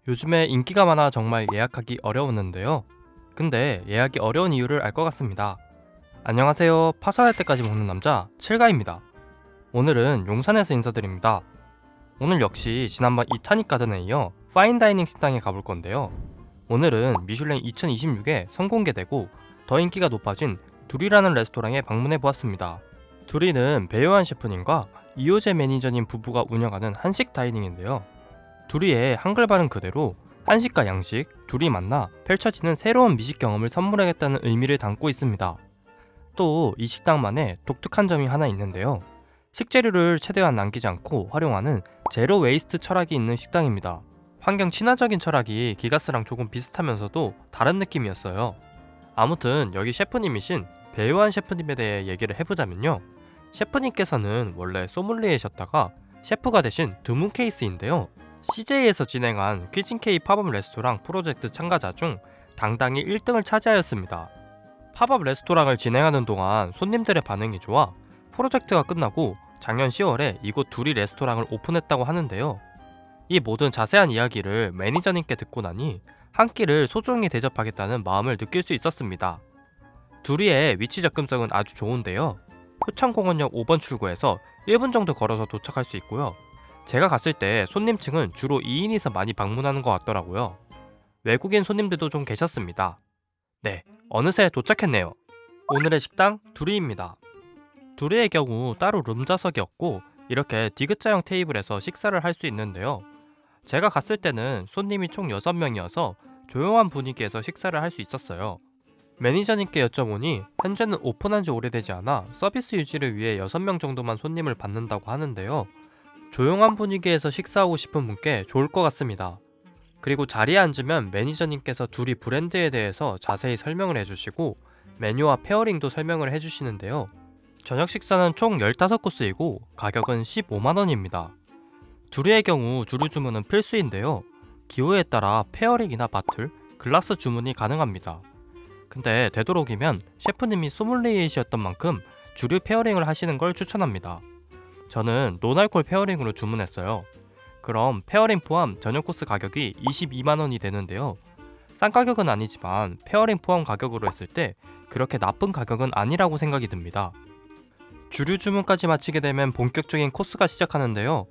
요즘에 인기가 많아 정말 예약하기 어려웠는데요. 근데 예약이 어려운 이유를 알 것 같습니다. 안녕하세요. 파산할 때까지 먹는 남자 칠가입니다. 오늘은 용산에서 인사드립니다. 오늘 역시 지난번 이타닉 가든에 이어 파인다이닝 식당에 가볼 건데요. 오늘은 미슐랭 2026에 선공개되고 더 인기가 높아진 두리라는 레스토랑에 방문해 보았습니다. 두리는 배요한 셰프님과 이호재 매니저님 부부가 운영하는 한식 다이닝인데요. 두리의 한글 발음 그대로 한식과 양식, 둘이 만나 펼쳐지는 새로운 미식 경험을 선물하겠다는 의미를 담고 있습니다. 또 이 식당만의 독특한 점이 하나 있는데요. 식재료를 최대한 남기지 않고 활용하는 제로 웨이스트 철학이 있는 식당입니다. 환경 친화적인 철학이 기가스랑 조금 비슷하면서도 다른 느낌이었어요. 아무튼 여기 셰프님이신 배요한 셰프님에 대해 얘기를 해보자면요. 셰프님께서는 원래 소믈리에셨다가 셰프가 되신 드문 케이스인데요. CJ에서 진행한 퀴진K 팝업 레스토랑 프로젝트 참가자 중 당당히 1등을 차지하였습니다. 팝업 레스토랑을 진행하는 동안 손님들의 반응이 좋아 프로젝트가 끝나고 작년 10월에 이곳 두리 레스토랑을 오픈했다고 하는데요. 이 모든 자세한 이야기를 매니저님께 듣고 나니 한 끼를 소중히 대접하겠다는 마음을 느낄 수 있었습니다. 두리의 위치 접근성은 아주 좋은데요. 효창공원역 5번 출구에서 1분 정도 걸어서 도착할 수 있고요. 제가 갔을 때 손님층은 주로 2인이서 많이 방문하는 것 같더라고요. 외국인 손님들도 좀 계셨습니다. 네, 어느새 도착했네요. 오늘의 식당 두리입니다. 두리의 경우 따로 룸좌석이 없고 이렇게 디귿자형 테이블에서 식사를 할 수 있는데요. 제가 갔을 때는 손님이 총 6명이어서 조용한 분위기에서 식사를 할 수 있었어요. 매니저님께 여쭤보니 현재는 오픈한 지 오래되지 않아 서비스 유지를 위해 6명 정도만 손님을 받는다고 하는데요. 조용한 분위기에서 식사하고 싶은 분께 좋을 것 같습니다. 그리고 자리에 앉으면 매니저님께서 두리 브랜드에 대해서 자세히 설명을 해주시고 메뉴와 페어링도 설명을 해주시는데요. 저녁 식사는 총 15코스이고 가격은 15만원입니다. 두리의 경우 주류 주문은 필수인데요. 기호에 따라 페어링이나 바틀, 글라스 주문이 가능합니다. 근데 되도록이면 셰프님이 소믈리에이셨던 만큼 주류 페어링을 하시는 걸 추천합니다. 저는 노알콜 페어링으로 주문했어요. 그럼 페어링 포함 전용 코스 가격이 22만원이 되는데요. 싼 가격은 아니지만 페어링 포함 가격으로 했을 때 그렇게 나쁜 가격은 아니라고 생각이 듭니다. 주류 주문까지 마치게 되면 본격적인 코스가 시작하는데요.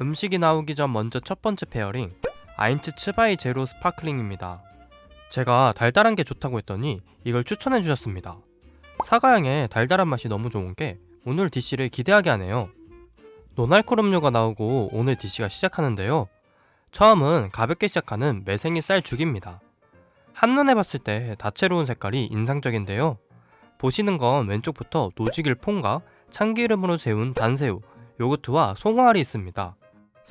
음식이 나오기 전 먼저 첫 번째 페어링, 아인츠 츠바이 제로 스파클링입니다. 제가 달달한 게 좋다고 했더니 이걸 추천해 주셨습니다. 사과향의 달달한 맛이 너무 좋은 게 오늘 디시를 기대하게 하네요. 노알콜 음료가 나오고 오늘 디시가 시작하는데요. 처음은 가볍게 시작하는 매생이 쌀 죽입니다. 한눈에 봤을 때 다채로운 색깔이 인상적인데요. 보시는 건 왼쪽부터 노지길 퐁과 참기름으로 재운 단새우, 요거트와 송화알이 있습니다.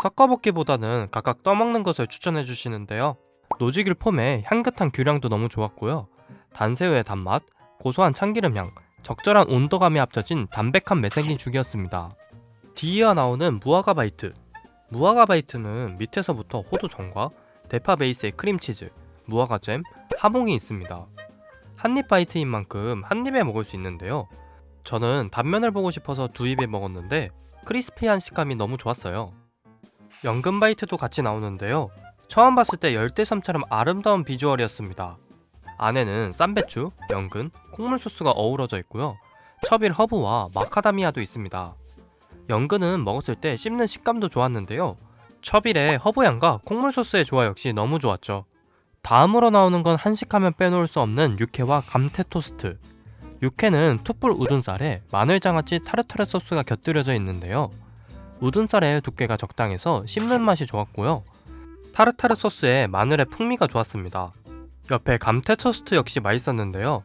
섞어먹기보다는 각각 떠먹는 것을 추천해 주시는데요. 노지길 폼의 향긋한 규량도 너무 좋았고요. 단새우의 단맛, 고소한 참기름 향, 적절한 온도감이 합쳐진 담백한 매생이 죽이었습니다. 뒤이어 나오는 무화과 바이트. 무화과 바이트는 밑에서부터 호두 전과 대파 베이스의 크림치즈, 무화과 잼, 하몽이 있습니다. 한입 바이트인 만큼 한입에 먹을 수 있는데요. 저는 단면을 보고 싶어서 두 입에 먹었는데 크리스피한 식감이 너무 좋았어요. 연근 바이트도 같이 나오는데요. 처음 봤을 때 열대섬처럼 아름다운 비주얼이었습니다. 안에는 쌈배추, 연근, 콩물 소스가 어우러져 있고요. 첩일 허브와 마카다미아도 있습니다. 연근은 먹었을 때 씹는 식감도 좋았는데요. 첩일의 허브향과 콩물 소스의 조화 역시 너무 좋았죠. 다음으로 나오는 건 한식하면 빼놓을 수 없는 육회와 감태 토스트. 육회는 툭불 우둔살에 마늘장아찌 타르타르 소스가 곁들여져 있는데요. 우둔살의 두께가 적당해서 씹는 맛이 좋았고요. 타르타르 소스에 마늘의 풍미가 좋았습니다. 옆에 감태 토스트 역시 맛있었는데요.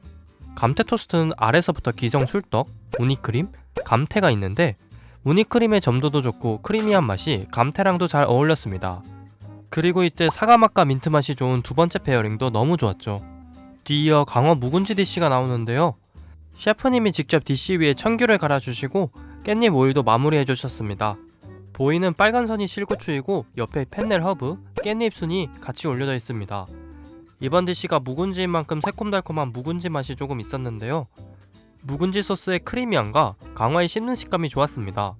감태 토스트는 아래서부터 기정 술떡, 우니크림, 감태가 있는데 우니크림의 점도도 좋고 크리미한 맛이 감태랑도 잘 어울렸습니다. 그리고 이때 사과맛과 민트 맛이 좋은 두 번째 페어링도 너무 좋았죠. 뒤이어 강어 묵은지 디시가 나오는데요. 셰프님이 직접 디시 위에 청귤을 갈아주시고 깻잎 오일도 마무리해주셨습니다. 보이는 빨간 선이 실고추이고 옆에 펜넬 허브, 깻잎 순이 같이 올려져 있습니다. 이번 디시가 묵은지인 만큼 새콤달콤한 묵은지 맛이 조금 있었는데요. 묵은지 소스의 크리미함과 강화의 씹는 식감이 좋았습니다.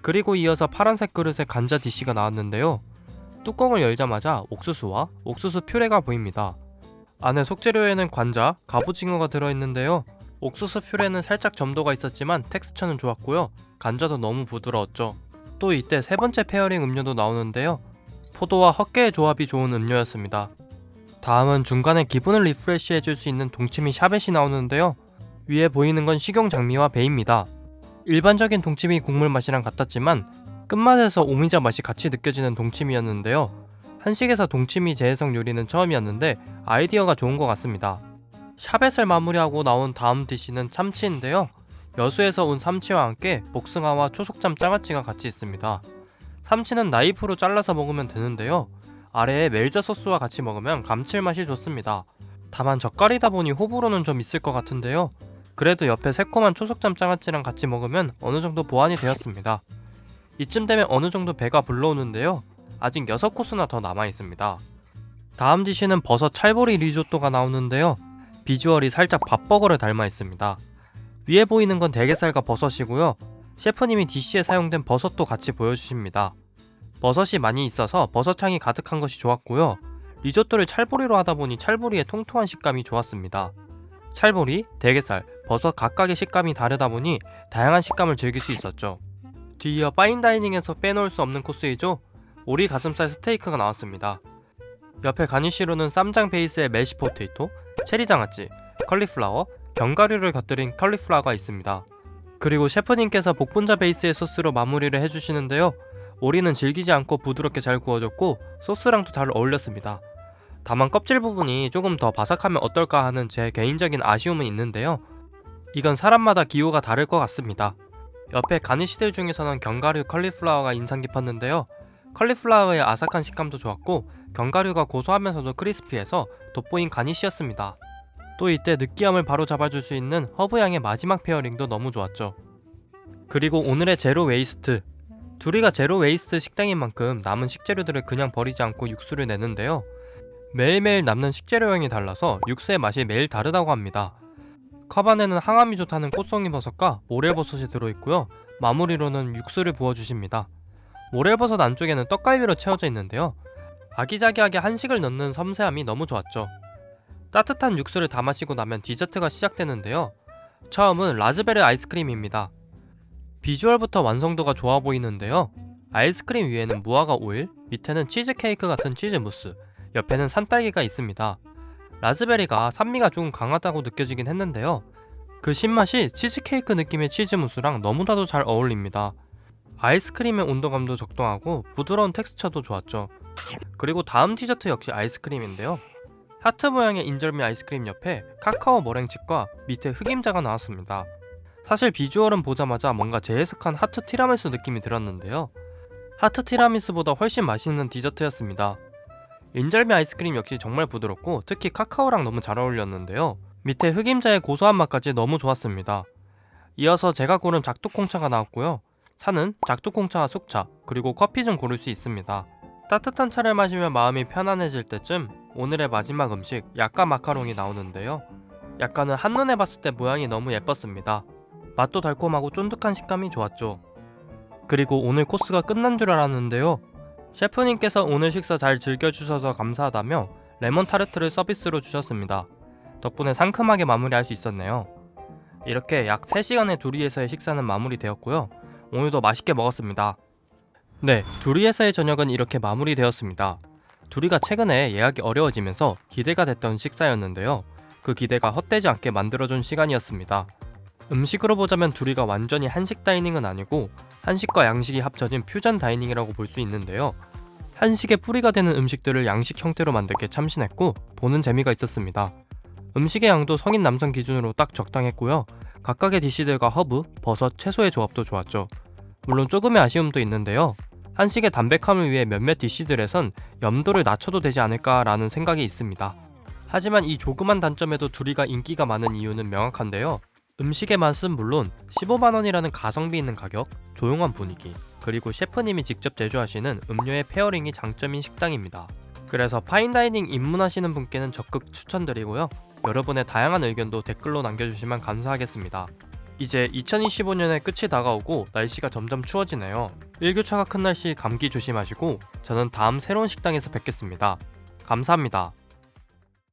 그리고 이어서 파란색 그릇에 감자 디시가 나왔는데요. 뚜껑을 열자마자 옥수수와 옥수수 퓨레가 보입니다. 안에 속재료에는 관자, 갑오징어가 들어있는데요. 옥수수 퓨레는 살짝 점도가 있었지만 텍스처는 좋았고요. 관자도 너무 부드러웠죠. 또 이때 세 번째 페어링 음료도 나오는데요. 포도와 헛개의 조합이 좋은 음료였습니다. 다음은 중간에 기분을 리프레시 해줄 수 있는 동치미 샤벳이 나오는데요. 위에 보이는 건 식용 장미와 배입니다. 일반적인 동치미 국물 맛이랑 같았지만 끝맛에서 오미자 맛이 같이 느껴지는 동치미였는데요. 한식에서 동치미 재해석 요리는 처음이었는데 아이디어가 좋은 것 같습니다. 샤벳을 마무리하고 나온 다음 디시는 참치인데요. 여수에서 온 참치와 함께 복숭아와 초속잠 장아찌가 같이 있습니다. 참치는 나이프로 잘라서 먹으면 되는데요. 아래에 멜자 소스와 같이 먹으면 감칠맛이 좋습니다. 다만 젓갈이다 보니 호불호는 좀 있을 것 같은데요. 그래도 옆에 새콤한 초속잠 장아찌랑 같이 먹으면 어느 정도 보완이 되었습니다. 이쯤 되면 어느 정도 배가 불러오는데요. 아직 6코스나 더 남아있습니다. 다음 디시는 버섯 찰보리 리조또가 나오는데요. 비주얼이 살짝 밥버거를 닮아 있습니다. 위에 보이는 건 대게살과 버섯이고요. 셰프님이 디시에 사용된 버섯도 같이 보여주십니다. 버섯이 많이 있어서 버섯향이 가득한 것이 좋았고요. 리조또를 찰보리로 하다보니 찰보리의 통통한 식감이 좋았습니다. 찰보리, 대게살, 버섯 각각의 식감이 다르다보니 다양한 식감을 즐길 수 있었죠. 뒤이어 파인다이닝에서 빼놓을 수 없는 코스이죠. 오리 가슴살 스테이크가 나왔습니다. 옆에 가니쉬로는 쌈장 베이스의 메시포테이토, 체리장아찌, 컬리플라워, 견과류를 곁들인 컬리플라워가 있습니다. 그리고 셰프님께서 복분자 베이스의 소스로 마무리를 해주시는데요. 오리는 질기지 않고 부드럽게 잘 구워졌고 소스랑도 잘 어울렸습니다. 다만 껍질 부분이 조금 더 바삭하면 어떨까 하는 제 개인적인 아쉬움은 있는데요. 이건 사람마다 기호가 다를 것 같습니다. 옆에 가니쉬들 중에서는 견과류 컬리플라워가 인상 깊었는데요. 컬리플라워의 아삭한 식감도 좋았고 견과류가 고소하면서도 크리스피해서 돋보인 가니쉬였습니다. 또 이때 느끼함을 바로 잡아줄 수 있는 허브향의 마지막 페어링도 너무 좋았죠. 그리고 오늘의 제로 웨이스트. 둘이가 제로 웨이스트 식당인 만큼 남은 식재료들을 그냥 버리지 않고 육수를 내는데요. 매일매일 남는 식재료량이 달라서 육수의 맛이 매일 다르다고 합니다. 컵 안에는 항암이 좋다는 꽃송이버섯과 모래버섯이 들어있고요. 마무리로는 육수를 부어주십니다. 모래버섯 안쪽에는 떡갈비로 채워져 있는데요. 아기자기하게 한식을 넣는 섬세함이 너무 좋았죠. 따뜻한 육수를 다 마시고 나면 디저트가 시작되는데요. 처음은 라즈베리 아이스크림입니다. 비주얼부터 완성도가 좋아 보이는데요. 아이스크림 위에는 무화과 오일, 밑에는 치즈케이크 같은 치즈 무스, 옆에는 산딸기가 있습니다. 라즈베리가 산미가 조금 강하다고 느껴지긴 했는데요. 그 신맛이 치즈케이크 느낌의 치즈무스랑 너무나도 잘 어울립니다. 아이스크림의 온도감도 적당하고 부드러운 텍스처도 좋았죠. 그리고 다음 디저트 역시 아이스크림인데요. 하트 모양의 인절미 아이스크림 옆에 카카오 머랭칩과 밑에 흑임자가 나왔습니다. 사실 비주얼은 보자마자 뭔가 재해석한 하트 티라미수 느낌이 들었는데요. 하트 티라미수보다 훨씬 맛있는 디저트였습니다. 인절미 아이스크림 역시 정말 부드럽고 특히 카카오랑 너무 잘 어울렸는데요. 밑에 흑임자의 고소한 맛까지 너무 좋았습니다. 이어서 제가 고른 작두콩차가 나왔고요. 차는 작두콩차와 숙차, 그리고 커피 좀 고를 수 있습니다. 따뜻한 차를 마시면 마음이 편안해질 때쯤 오늘의 마지막 음식 약과 마카롱이 나오는데요. 약과는 한눈에 봤을 때 모양이 너무 예뻤습니다. 맛도 달콤하고 쫀득한 식감이 좋았죠. 그리고 오늘 코스가 끝난 줄 알았는데요. 셰프님께서 오늘 식사 잘 즐겨주셔서 감사하다며 레몬 타르트를 서비스로 주셨습니다. 덕분에 상큼하게 마무리할 수 있었네요. 이렇게 약 3시간의 두리에서의 식사는 마무리되었고요. 오늘도 맛있게 먹었습니다. 네, 두리에서의 저녁은 이렇게 마무리되었습니다. 두리가 최근에 예약이 어려워지면서 기대가 됐던 식사였는데요. 그 기대가 헛되지 않게 만들어준 시간이었습니다. 음식으로 보자면 두리가 완전히 한식 다이닝은 아니고 한식과 양식이 합쳐진 퓨전 다이닝이라고 볼 수 있는데요. 한식의 뿌리가 되는 음식들을 양식 형태로 만들게 참신했고 보는 재미가 있었습니다. 음식의 양도 성인 남성 기준으로 딱 적당했고요. 각각의 디시들과 허브, 버섯, 채소의 조합도 좋았죠. 물론 조금의 아쉬움도 있는데요. 한식의 담백함을 위해 몇몇 디시들에선 염도를 낮춰도 되지 않을까라는 생각이 있습니다. 하지만 이 조그만 단점에도 두리가 인기가 많은 이유는 명확한데요. 음식의 맛은 물론 15만원이라는 가성비 있는 가격, 조용한 분위기, 그리고 셰프님이 직접 제조하시는 음료의 페어링이 장점인 식당입니다. 그래서 파인다이닝 입문하시는 분께는 적극 추천드리고요. 여러분의 다양한 의견도 댓글로 남겨주시면 감사하겠습니다. 이제 2025년의 끝이 다가오고 날씨가 점점 추워지네요. 일교차가 큰 날씨 감기 조심하시고 저는 다음 새로운 식당에서 뵙겠습니다. 감사합니다.